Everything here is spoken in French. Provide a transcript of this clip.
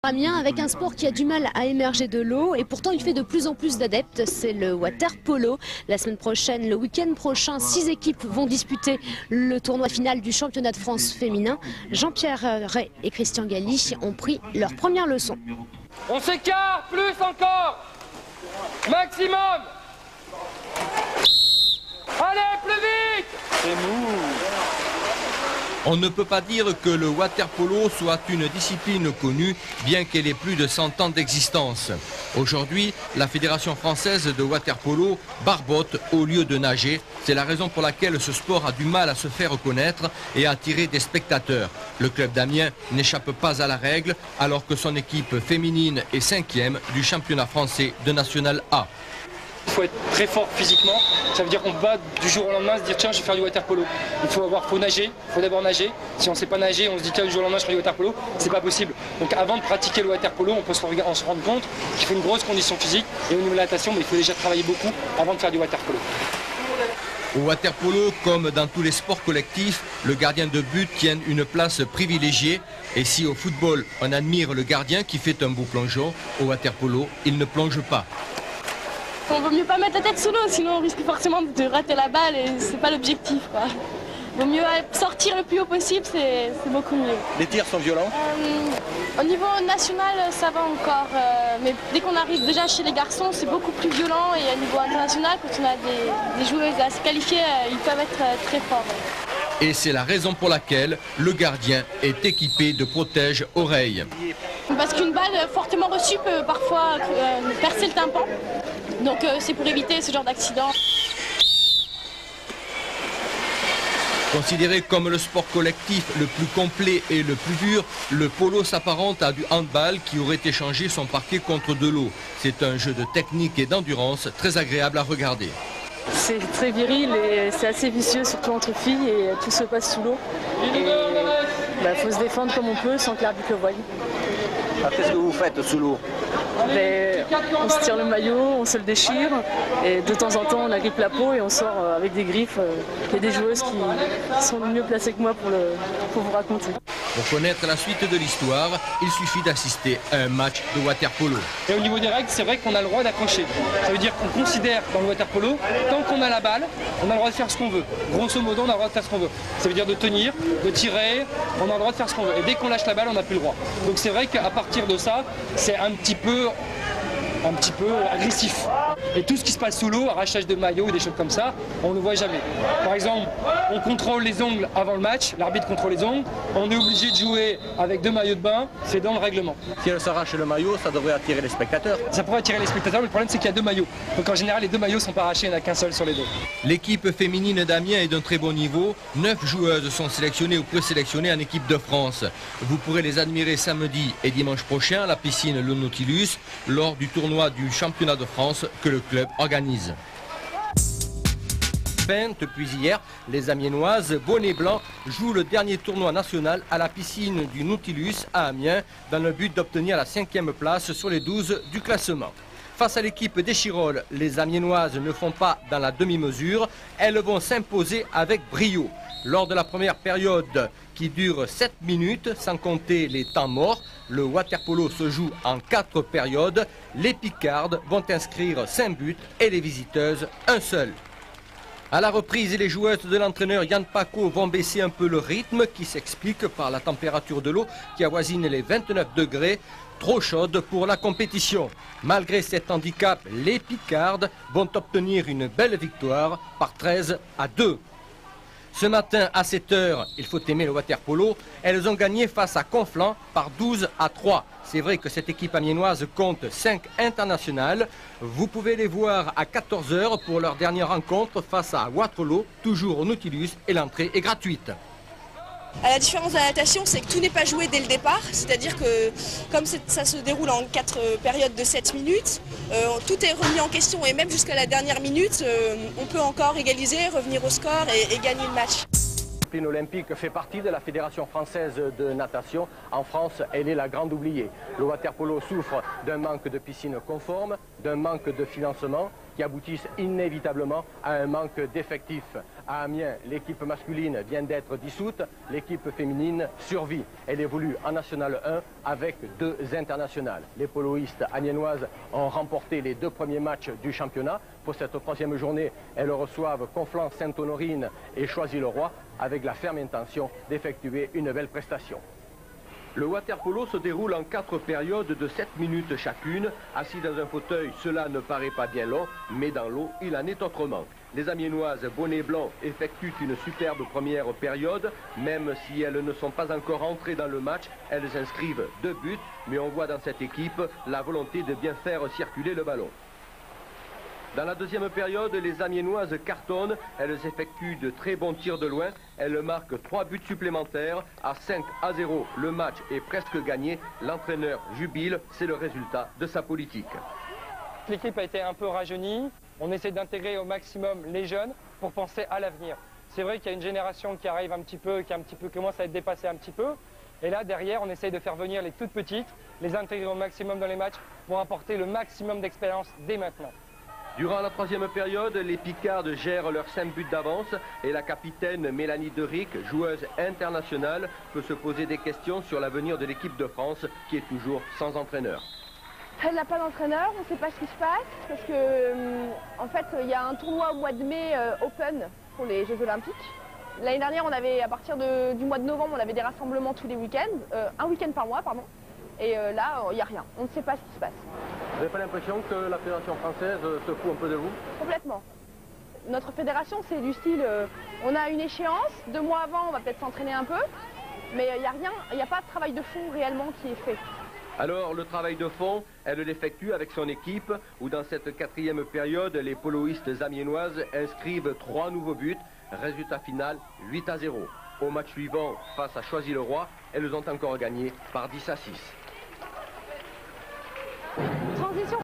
Amiens avec un sport qui a du mal à émerger de l'eau et pourtant il fait de plus en plus d'adeptes, c'est le water polo. La semaine prochaine, le week-end prochain, 6 équipes vont disputer le tournoi final du championnat de France féminin. Jean-Pierre Ray et Christian Galli ont pris leur première leçon. On s'écarte, plus encore. Maximum. Allez, plus vite. C'est mou. On ne peut pas dire que le water-polo soit une discipline connue, bien qu'elle ait plus de 100 ans d'existence. Aujourd'hui, la Fédération française de water-polo barbote au lieu de nager. C'est la raison pour laquelle ce sport a du mal à se faire connaître et à attirer des spectateurs. Le club d'Amiens n'échappe pas à la règle, alors que son équipe féminine est 5e du championnat français de National A. Il faut être très fort physiquement, ça veut dire qu'on ne peut pas du jour au lendemain se dire tiens je vais faire du water polo. Faut nager, il faut d'abord nager. Si on ne sait pas nager, on se dit tiens du jour au lendemain je fais du water polo, c'est pas possible. Donc avant de pratiquer le water polo, on peut se rendre compte qu'il faut une grosse condition physique et au niveau de la natation, il faut déjà travailler beaucoup avant de faire du water polo. Au water polo, comme dans tous les sports collectifs, le gardien de but tient une place privilégiée. Et si au football on admire le gardien qui fait un beau plongeon, au water polo, il ne plonge pas. On vaut mieux pas mettre la tête sous l'eau, sinon on risque forcément de rater la balle et c'est pas l'objectif. Vaut mieux sortir le plus haut possible, c'est beaucoup mieux. Les tirs sont violents? Au niveau national, ça va encore, mais dès qu'on arrive déjà chez les garçons, c'est beaucoup plus violent et au niveau international, quand on a des joueuses à se qualifier, ils peuvent être très forts. Et c'est la raison pour laquelle le gardien est équipé de protège-oreilles. Parce qu'une balle fortement reçue peut parfois percer le tympan. Donc c'est pour éviter ce genre d'accident. Considéré comme le sport collectif le plus complet et le plus dur, le polo s'apparente à du handball qui aurait échangé son parquet contre de l'eau. C'est un jeu de technique et d'endurance très agréable à regarder. C'est très viril et c'est assez vicieux, surtout entre filles, et tout se passe sous l'eau. Il faut se défendre comme on peut sans que l'arbitre le voie. Qu'est-ce que vous faites sous l'eau? On se tire le maillot, on se le déchire et de temps en temps on agrippe la peau et on sort avec des griffes. Il y a des joueuses qui sont mieux placées que moi pour vous raconter. Pour connaître la suite de l'histoire, il suffit d'assister à un match de water polo. Et au niveau des règles, c'est vrai qu'on a le droit d'accrocher. Ça veut dire qu'on considère dans le water polo, tant qu'on a la balle, on a le droit de faire ce qu'on veut. Grosso modo, on a le droit de faire ce qu'on veut. Ça veut dire de tenir, de tirer, on a le droit de faire ce qu'on veut. Et dès qu'on lâche la balle, on n'a plus le droit. Donc c'est vrai qu'à partir de ça, c'est un petit peu agressif. Et tout ce qui se passe sous l'eau, arrachage de maillot, des choses comme ça, on ne voit jamais. Par exemple, on contrôle les ongles avant le match, l'arbitre contrôle les ongles, on est obligé de jouer avec 2 maillots de bain, c'est dans le règlement. Si elle s'arrache le maillot, ça devrait attirer les spectateurs. Ça pourrait attirer les spectateurs, mais le problème c'est qu'il y a 2 maillots. Donc en général, les 2 maillots sont pas arrachés, il n'y en a qu'un seul sur les deux. L'équipe féminine d'Amiens est d'un très bon niveau. 9 joueuses sont sélectionnées ou présélectionnées en équipe de France. Vous pourrez les admirer samedi et dimanche prochain à la piscine Le Nautilus lors du tournoi du championnat de France que le club organise. Depuis hier, les Amiénoises Bonnet Blanc jouent le dernier tournoi national à la piscine du Nautilus à Amiens dans le but d'obtenir la 5e place sur les 12 du classement. Face à l'équipe d'Échirolles, les Amiénoises ne font pas dans la demi-mesure, elles vont s'imposer avec brio. Lors de la première période qui dure 7 minutes, sans compter les temps morts, le water-polo se joue en 4 périodes. Les Picardes vont inscrire 5 buts et les visiteuses un seul. À la reprise, les joueuses de l'entraîneur Yann Paco vont baisser un peu le rythme qui s'explique par la température de l'eau qui avoisine les 29 degrés, trop chaude pour la compétition. Malgré cet handicap, les Picardes vont obtenir une belle victoire par 13-2. Ce matin à 7 h, il faut aimer le water-polo, elles ont gagné face à Conflans par 12-3. C'est vrai que cette équipe amiénoise compte 5 internationales. Vous pouvez les voir à 14 h pour leur dernière rencontre face à Waterloo, toujours au Nautilus, et l'entrée est gratuite. La différence de la natation, c'est que tout n'est pas joué dès le départ, c'est-à-dire que comme ça se déroule en 4 périodes de 7 minutes, tout est remis en question et même jusqu'à la dernière minute, on peut encore égaliser, revenir au score et gagner le match. La discipline olympique fait partie de la Fédération française de natation. En France, elle est la grande oubliée. Le water-polo souffre d'un manque de piscines conformes, d'un manque de financement. qui aboutissent inévitablement à un manque d'effectifs. À Amiens, l'équipe masculine vient d'être dissoute, l'équipe féminine survit. Elle évolue en National 1 avec 2 internationales. Les poloistes amiénoises ont remporté les 2 premiers matchs du championnat. Pour cette 3e journée, elles reçoivent Conflans-Sainte-Honorine et Choisy-le-Roi avec la ferme intention d'effectuer une belle prestation. Le water-polo se déroule en 4 périodes de 7 minutes chacune. Assis dans un fauteuil, cela ne paraît pas bien long, mais dans l'eau, il en est autrement. Les Amiénoises bonnet blanc effectuent une superbe première période. Même si elles ne sont pas encore entrées dans le match, elles inscrivent 2 buts. Mais on voit dans cette équipe la volonté de bien faire circuler le ballon. Dans la 2e période, les Amiénoises cartonnent. Elles effectuent de très bons tirs de loin. Elles marquent 3 buts supplémentaires. À 5-0, le match est presque gagné. L'entraîneur jubile. C'est le résultat de sa politique. L'équipe a été un peu rajeunie. On essaie d'intégrer au maximum les jeunes pour penser à l'avenir. C'est vrai qu'il y a une génération qui arrive un petit peu, qui commence à être dépassée un petit peu. Et là, derrière, on essaye de faire venir les toutes petites, les intégrer au maximum dans les matchs pour apporter le maximum d'expérience dès maintenant. Durant la 3e période, les Picardes gèrent leurs 5 buts d'avance et la capitaine Mélanie Deric, joueuse internationale, peut se poser des questions sur l'avenir de l'équipe de France qui est toujours sans entraîneur. Elle n'a pas d'entraîneur, on ne sait pas ce qui se passe parce que en fait il y a un tournoi au mois de mai Open pour les Jeux Olympiques. L'année dernière, on avait, à partir du mois de novembre, on avait des rassemblements tous les week-ends, un week-end par mois, pardon. Et là, il n'y a rien, on ne sait pas ce qui se passe. Vous n'avez pas l'impression que la Fédération française se fout un peu de vous? Complètement. Notre fédération, c'est du style, on a une échéance, 2 mois avant, on va peut-être s'entraîner un peu, mais il n'y a rien, il n'y a pas de travail de fond réellement qui est fait. Alors, le travail de fond, elle l'effectue avec son équipe, où dans cette 4e période, les poloistes amiénoises inscrivent 3 nouveaux buts. Résultat final, 8-0. Au match suivant, face à Choisy-le-Roi, elles ont encore gagné par 10-6. Transition